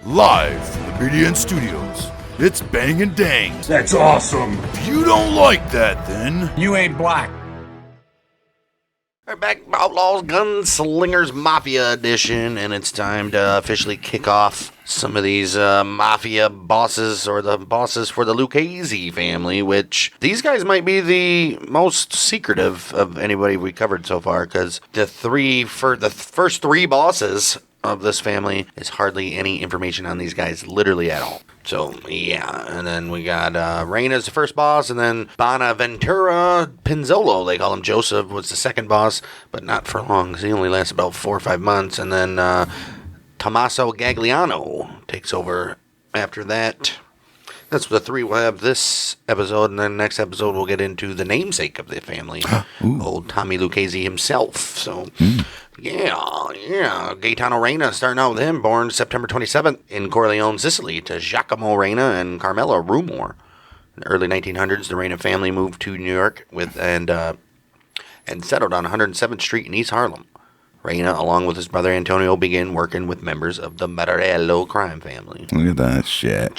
Live from the BDN Studios, it's Bang and Dang. That's awesome. If you don't like that, then You ain't black. We're back, Outlaws, Gunslingers, Mafia Edition, and it's time to officially kick off some of these Mafia bosses, or the bosses for the Lucchese family, which these guys might be the most secretive of anybody we covered so far, because the first three bosses of this family is hardly any information on these guys, literally at all. So, yeah, and then we got Reina's the first boss, and then Bonaventura Pinzolo, they call him Joseph, was the second boss, but not for long, because he only lasts about 4 or 5 months, and then Tommaso Gagliano takes over after that. That's the three we'll have this episode, and then next episode we'll get into the namesake of the family, old Tommy Lucchese himself. So, yeah, Gaetano Reina, starting out with him, born September 27th in Corleone, Sicily, to Giacomo Reina and Carmela Rumor. In the early 1900s, the Reina family moved to New York and settled on 107th Street in East Harlem. Reina, along with his brother Antonio, began working with members of the Marello crime family. Look at that shit.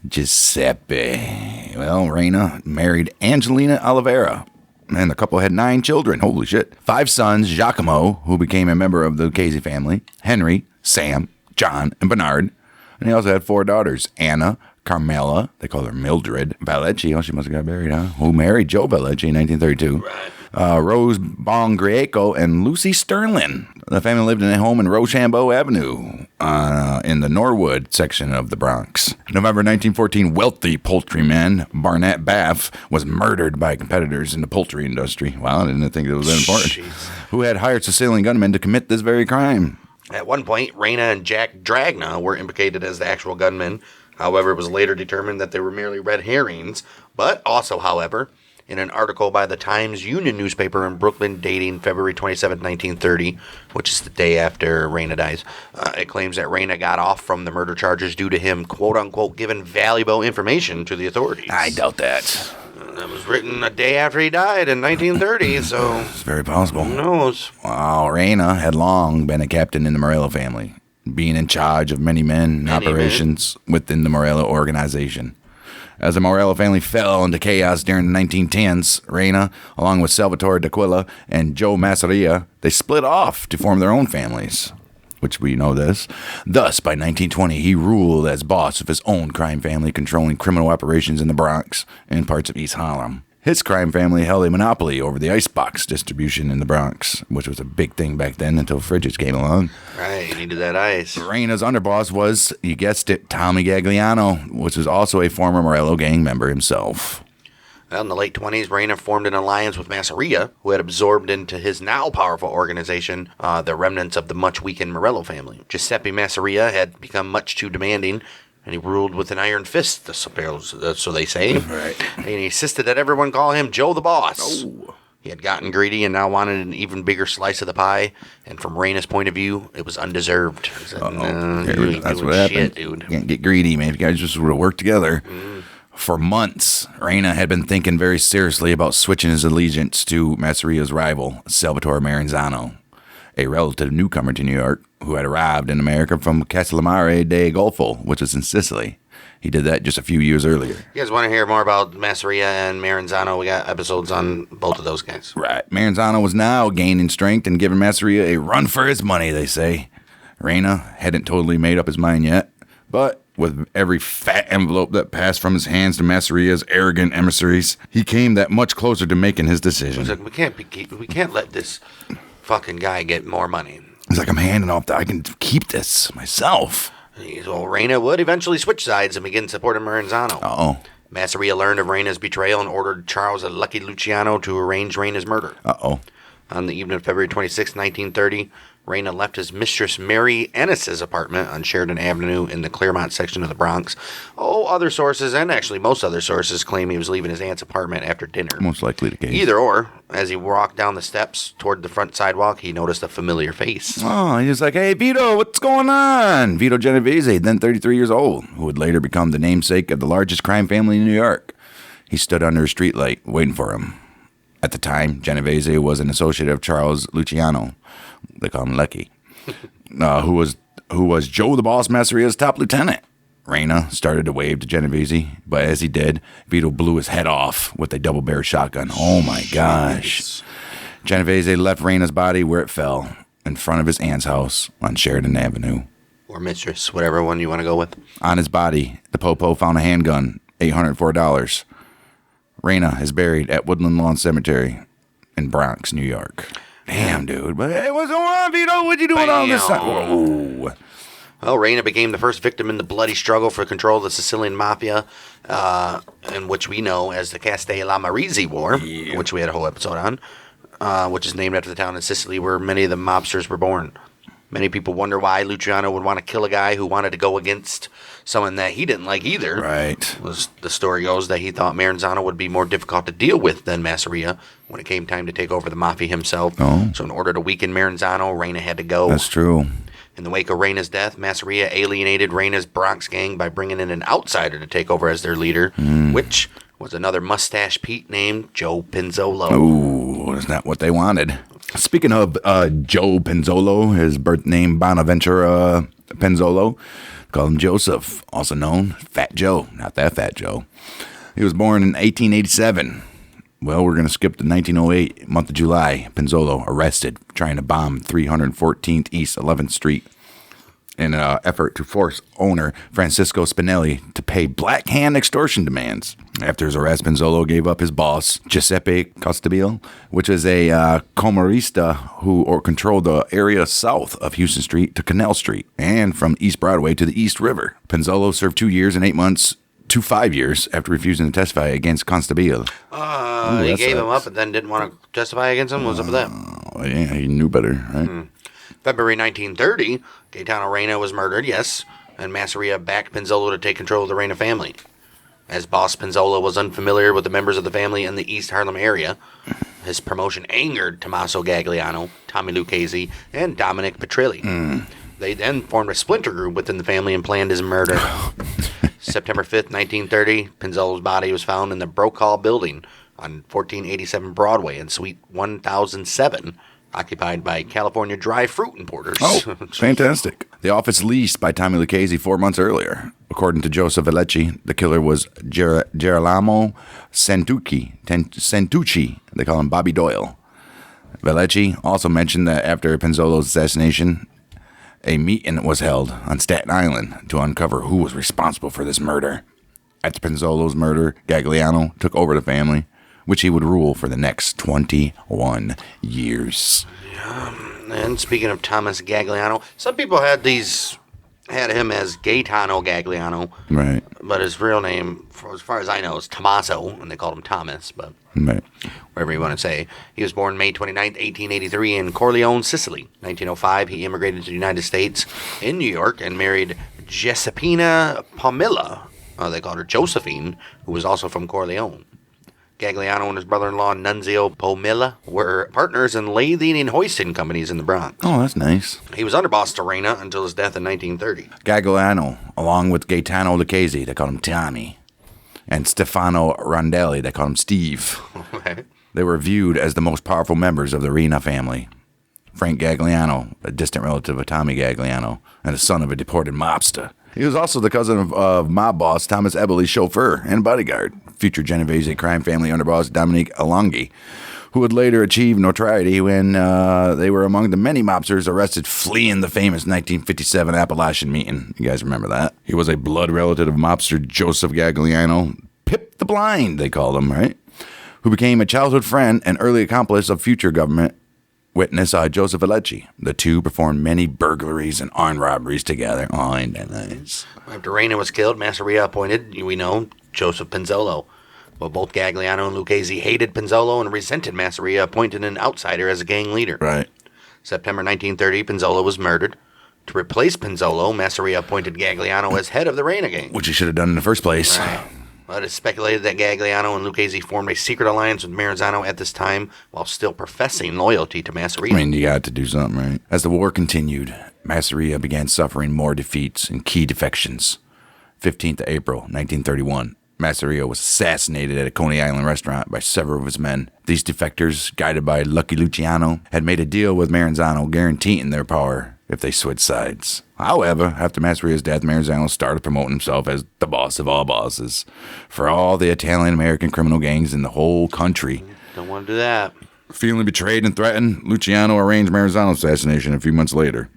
Giuseppe. Well, Reina married Angelina Oliveira, and the couple had 9 children. Holy shit. 5 sons, Giacomo, who became a member of the Lucchese family, Henry, Sam, John, and Bernard. And he also had 4 daughters, Anna, Carmela, they call her Mildred, Vallecchi, she must have got married, who married Joe Vallecchi in 1932. Right. Rose Bongrieco and Lucy Sterling. The family lived in a home in Rochambeau Avenue in the Norwood section of the Bronx. November 1914, wealthy poultryman Barnett Baff was murdered by competitors in the poultry industry. Wow, I didn't think it was that important. Jeez. Who had hired Sicilian gunmen to commit this very crime. At one point, Reina and Jack Dragna were implicated as the actual gunmen. However, it was later determined that they were merely red herrings. But also, however, in an article by the Times-Union newspaper in Brooklyn dating February 27, 1930, which is the day after Reina dies, it claims that Reina got off from the murder charges due to him, quote-unquote, giving valuable information to the authorities. I doubt that. That was written a day after he died in 1930, so It's very possible. who knows? Wow, Reina had long been a captain in the Morello family, being in charge of many men and operations within the Morello organization. As the Morello family fell into chaos during the 1910s, Reina, along with Salvatore D'Aquila and Joe Masseria, they split off to form their own families, which we know this. Thus, by 1920, he ruled as boss of his own crime family, controlling criminal operations in the Bronx and parts of East Harlem. His crime family held a monopoly over the icebox distribution in the Bronx, which was a big thing back then until fridges came along. Right, you needed that ice. Reina's underboss was, you guessed it, Tommy Gagliano, which was also a former Morello gang member himself. Well, in the late 20s, Reina formed an alliance with Masseria, who had absorbed into his now powerful organization the remnants of the much-weakened Morello family. Giuseppe Masseria had become much too demanding, and he ruled with an iron fist, so they say. Right. And he insisted that everyone call him Joe the Boss. Oh. He had gotten greedy and now wanted an even bigger slice of the pie. And from Reina's point of view, it was undeserved. He said, That's what happened. Dude. You can't get greedy, man. If you guys just would have worked together. For months, Reina had been thinking very seriously about switching his allegiance to Masseria's rival, Salvatore Maranzano, a relative newcomer to New York who had arrived in America from Castellamare de Golfo, which was in Sicily. He did that just a few years earlier. You guys want to hear more about Masseria and Maranzano? We got episodes on both of those guys. Right. Maranzano was now gaining strength and giving Masseria a run for his money, they say. Reina hadn't totally made up his mind yet, but with every fat envelope that passed from his hands to Masseria's arrogant emissaries, he came that much closer to making his decision. He's like, we can't let this fucking guy get more money. He's like, I'm handing off that. I can keep this myself. Well, Reina would eventually switch sides and begin supporting Maranzano. Uh-oh. Masseria learned of Reina's betrayal and ordered Charles Lucky Luciano to arrange Reina's murder. Uh-oh. On the evening of February 26, 1930, Reina left his mistress Mary Ennis's apartment on Sheridan Avenue in the Claremont section of the Bronx. Other sources, and actually most other sources, claim he was leaving his aunt's apartment after dinner. Most likely the case. Either or, as he walked down the steps toward the front sidewalk, he noticed a familiar face. Oh, he was like, hey, Vito, what's going on? Vito Genovese, then 33 years old, who would later become the namesake of the largest crime family in New York. He stood under a streetlight waiting for him. At the time, Genovese was an associate of Charles Luciano, they call him Lucky, who was who was Joe the Boss Masseria's top lieutenant. Reina started to wave to Genovese, but as he did, Vito blew his head off with a double-barrel shotgun. Oh, my gosh. Genovese left Reina's body where it fell, in front of his aunt's house on Sheridan Avenue. Or mistress, whatever one you want to go with. On his body, the Popo found a handgun, $804. Reina is buried at Woodland Lawn Cemetery in Bronx, New York. Damn, dude. But hey, what's going on, Vito? What you doing all this time? Whoa. Well, Reina became the first victim in the bloody struggle for control of the Sicilian Mafia, in which we know as the Castellammarese War, which we had a whole episode on, which is named after the town in Sicily where many of the mobsters were born. Many people wonder why Luciano would want to kill a guy who wanted to go against someone that he didn't like either. Right. The story goes that he thought Maranzano would be more difficult to deal with than Masseria when it came time to take over the Mafia himself. Oh. So in order to weaken Maranzano, Reina had to go. That's true. In the wake of Reina's death, Masseria alienated Reina's Bronx gang by bringing in an outsider to take over as their leader, which was another mustache Pete named Joe Pinzolo. Ooh, isn't that what they wanted? Speaking of Joe Pinzolo, his birth name Bonaventura Pinzolo, call him Joseph, also known Fat Joe, not that Fat Joe. He was born in 1887. Well, we're going to skip to 1908, month of July. Pinzolo arrested trying to bomb 314th East 11th Street in an effort to force owner Francisco Spinelli to pay Black Hand extortion demands. After his arrest, Pinzolo gave up his boss, Giuseppe Costabile, which is a comorista who controlled the area south of Houston Street to Canal Street and from East Broadway to the East River. Pinzolo served 2 years and 8 months to 5 years after refusing to testify against Constabile. He gave him up and then didn't want to testify against him? What's up with that? Yeah, he knew better, right? February 1930, Gaetano Reina was murdered, yes, and Masseria backed Pinzolo to take control of the Reina family. As boss, Pinzolo was unfamiliar with the members of the family in the East Harlem area. His promotion angered Tommaso Gagliano, Tommy Lucchese, and Dominic Petrilli. They then formed a splinter group within the family and planned his murder. September 5th, 1930, Pinzolo's body was found in the Brokaw building on 1487 Broadway in Suite 1007, occupied by California Dry Fruit Importers. Oh, fantastic. The office leased by Tommy Lucchese 4 months earlier. According to Joseph Vellecci, the killer was Girolamo Santucci. They call him Bobby Doyle. Vellecci also mentioned that after Pinzolo's assassination, a meeting was held on Staten Island to uncover who was responsible for this murder. After Pinzolo's murder, Gagliano took over the family, which he would rule for the next 21 years. And speaking of Thomas Gagliano, some people had him as Gaetano Gagliano. Right. But his real name, as far as I know, is Tommaso, and they called him Thomas, but Right. whatever you want to say. He was born May 29th, 1883 in Corleone, Sicily. 1905, he immigrated to the United States in New York and married Giuseppina Pomilla. They called her Josephine, who was also from Corleone. Gagliano and his brother-in-law, Nunzio Pomilla, were partners in lathing and hoisting companies in the Bronx. Oh, that's nice. He was underboss to Reina until his death in 1930. Gagliano, along with Gaetano Lucchese, they called him Tommy, and Stefano Rondelli, they called him Steve. Okay. They were viewed as the most powerful members of the Reina family. Frank Gagliano, a distant relative of Tommy Gagliano, and the son of a deported mobster. He was also the cousin of mob boss Thomas Eberly's chauffeur and bodyguard, future Genovese crime family underboss Dominique Alonghi, who would later achieve notoriety when they were among the many mobsters arrested fleeing the famous 1957 Appalachian meeting. You guys remember that? He was a blood relative of mobster Joseph Gagliano, Pip the Blind, they called him, right? Who became a childhood friend and early accomplice of future government witness Joseph Vellecci. The two performed many burglaries and armed robberies together. Oh, ain't that nice? After Reina was killed, Masseria appointed, we know, Joseph Pinzolo. But both Gagliano and Lucchese hated Pinzolo and resented Masseria appointing an outsider as a gang leader. Right. September 1930, Pinzolo was murdered. To replace Pinzolo, Masseria appointed Gagliano as head of the Reina gang. Which he should have done in the first place. Right. But it's speculated that Gagliano and Lucchese formed a secret alliance with Maranzano at this time while still professing loyalty to Masseria. I mean, you got to do something, right? As the war continued, Masseria began suffering more defeats and key defections. 15th of April, 1931, Masseria was assassinated at a Coney Island restaurant by several of his men. These defectors, guided by Lucky Luciano, had made a deal with Maranzano guaranteeing their power if they switched sides. However, after Mascherini's death, Maranzano started promoting himself as the boss of all bosses for all the Italian-American criminal gangs in the whole country. Don't want to do that. Feeling betrayed and threatened, Luciano arranged Maranzano's assassination a few months later.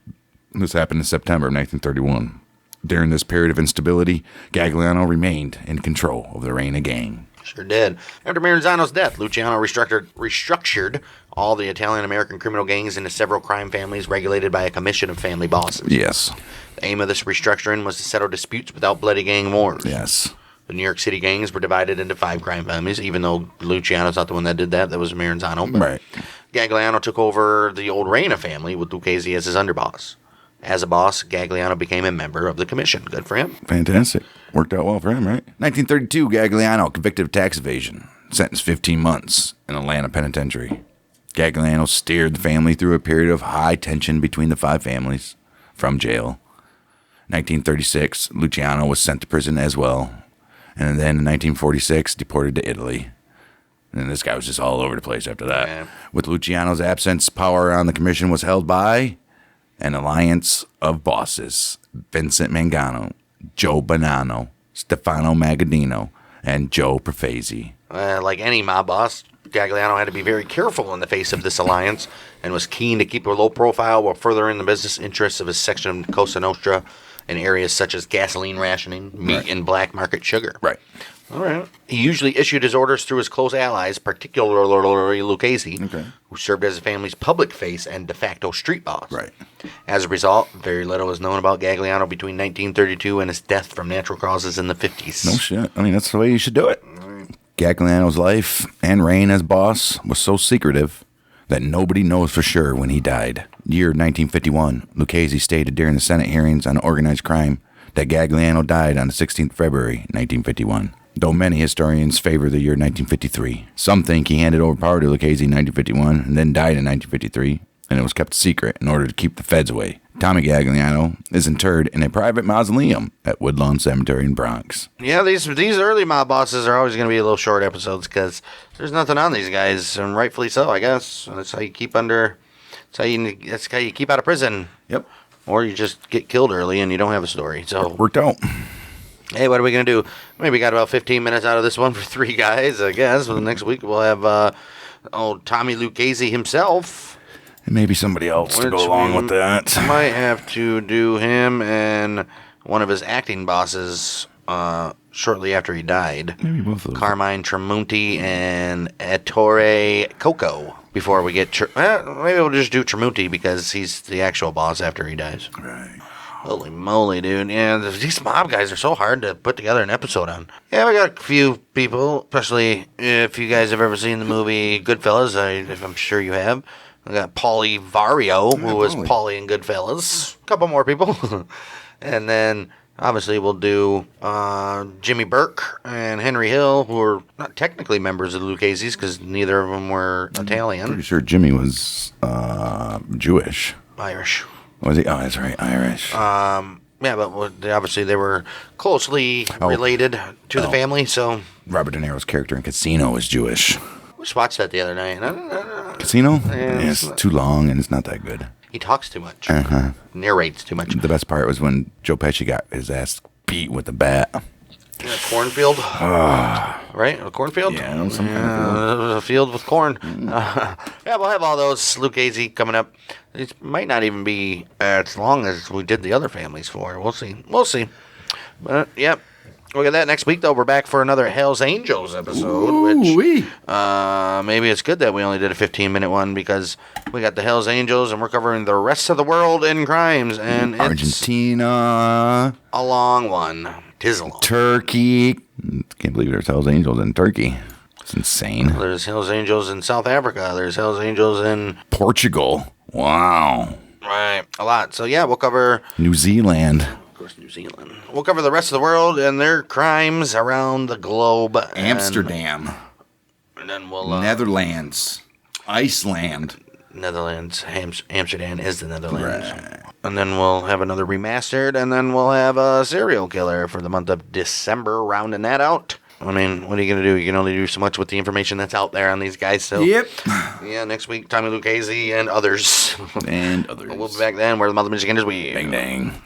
This happened in September of 1931. During this period of instability, Gagliano remained in control of the Reina gang. Sure did. After Maranzano's death, Luciano restructured all the Italian-American criminal gangs into several crime families regulated by a commission of family bosses. Yes. The aim of this restructuring was to settle disputes without bloody gang wars. Yes. The New York City gangs were divided into 5 crime families, even though Luciano's not the one that did that. That was Maranzano. Right. Gagliano took over the old Reina family with Lucchese as his underboss. As a boss, Gagliano became a member of the commission. Good for him. Fantastic. Worked out well for him, right? 1932, Gagliano, convicted of tax evasion, sentenced 15 months in Atlanta Penitentiary. Gagliano steered the family through a period of high tension between the 5 families from jail. 1936, Luciano was sent to prison as well. And then in 1946, deported to Italy. And this guy was just all over the place after that. Yeah. With Luciano's absence, power on the commission was held by an alliance of bosses: Vincent Mangano, Joe Bonanno, Stefano Magaddino, and Joe Profezi. Like any mob boss, Gagliano had to be very careful in the face of this alliance and was keen to keep a low profile while furthering the business interests of his section of Cosa Nostra in areas such as gasoline rationing, meat, and black market sugar. Right. All right. He usually issued his orders through his close allies, particularly Lucchese, who served as the family's public face and de facto street boss. Right. As a result, very little is known about Gagliano between 1932 and his death from natural causes in the 50s. No shit. I mean, that's the way you should do it. Gagliano's life and reign as boss was so secretive that nobody knows for sure when he died. Year 1951, Lucchese stated during the Senate hearings on organized crime that Gagliano died on the 16th of February, 1951. Though many historians favor the year 1953. Some think he handed over power to Lucchese in 1951 and then died in 1953, and it was kept secret in order to keep the feds away. Tommy Gagliano is interred in a private mausoleum at Woodlawn Cemetery in Bronx. Yeah, these early mob bosses are always going to be little short episodes because there's nothing on these guys, and rightfully so, I guess. That's how you keep that's how you keep out of prison. Yep. Or you just get killed early and you don't have a story. So Worked out. hey, what are we going to do? Maybe got about 15 minutes out of this one for 3 guys, I guess. Well, next week we'll have Tommy Lucchese himself. And maybe somebody else to go along with that. Might have to do him and one of his acting bosses shortly after he died. Maybe both of them. Carmine Tramunti and Ettore Coco. Before we get... maybe we'll just do Tramunti because he's the actual boss after he dies. Right. Holy moly, dude. Yeah, these mob guys are so hard to put together an episode on. Yeah, we got a few people, especially if you guys have ever seen the movie Goodfellas. I'm sure you have. We got Paulie Vario, who was Paulie in Goodfellas. A couple more people. And then, obviously, we'll do Jimmy Burke and Henry Hill, who are not technically members of the Lucchese's because neither of them were Italian. Pretty sure Jimmy was Jewish. Irish. Was he? Oh, that's right, Irish. Yeah, but obviously they were closely related to the family, so... Robert De Niro's character in Casino is Jewish. We just watched that the other night. Casino? Yeah, it's too long and it's not that good. He talks too much. Uh-huh. Narrates too much. The best part was when Joe Pesci got his ass beat with a bat. In a cornfield? Right? A cornfield? Yeah, some kind of a field with corn. Yeah, we'll have all those Lucchese coming up. It might not even be as long as we did the other families for. We'll see. But, yep. Look at that. Next week, though, we're back for another Hell's Angels episode. Which maybe it's good that we only did a 15-minute one because we got the Hell's Angels and we're covering the rest of the world in crimes. And Argentina. It's a long one. Tis a long. Turkey. Can't believe there's Hell's Angels in Turkey. It's insane. There's Hell's Angels in South Africa. There's Hell's Angels in... Portugal. Wow. Right. A lot. So, yeah, we'll cover... New Zealand. New Zealand. We'll cover the rest of the world and their crimes around the globe. Amsterdam. And then we'll... Netherlands. Iceland. Netherlands. Amsterdam is the Netherlands. Right. And then we'll have another remastered, and then we'll have a serial killer for the month of December, rounding that out. I mean, what are you going to do? You can only do so much with the information that's out there on these guys. So, Yep. yeah, next week, Tommy Lucchese and others. And others. We'll be back then where the Mother Michigan is we. Bang, dang.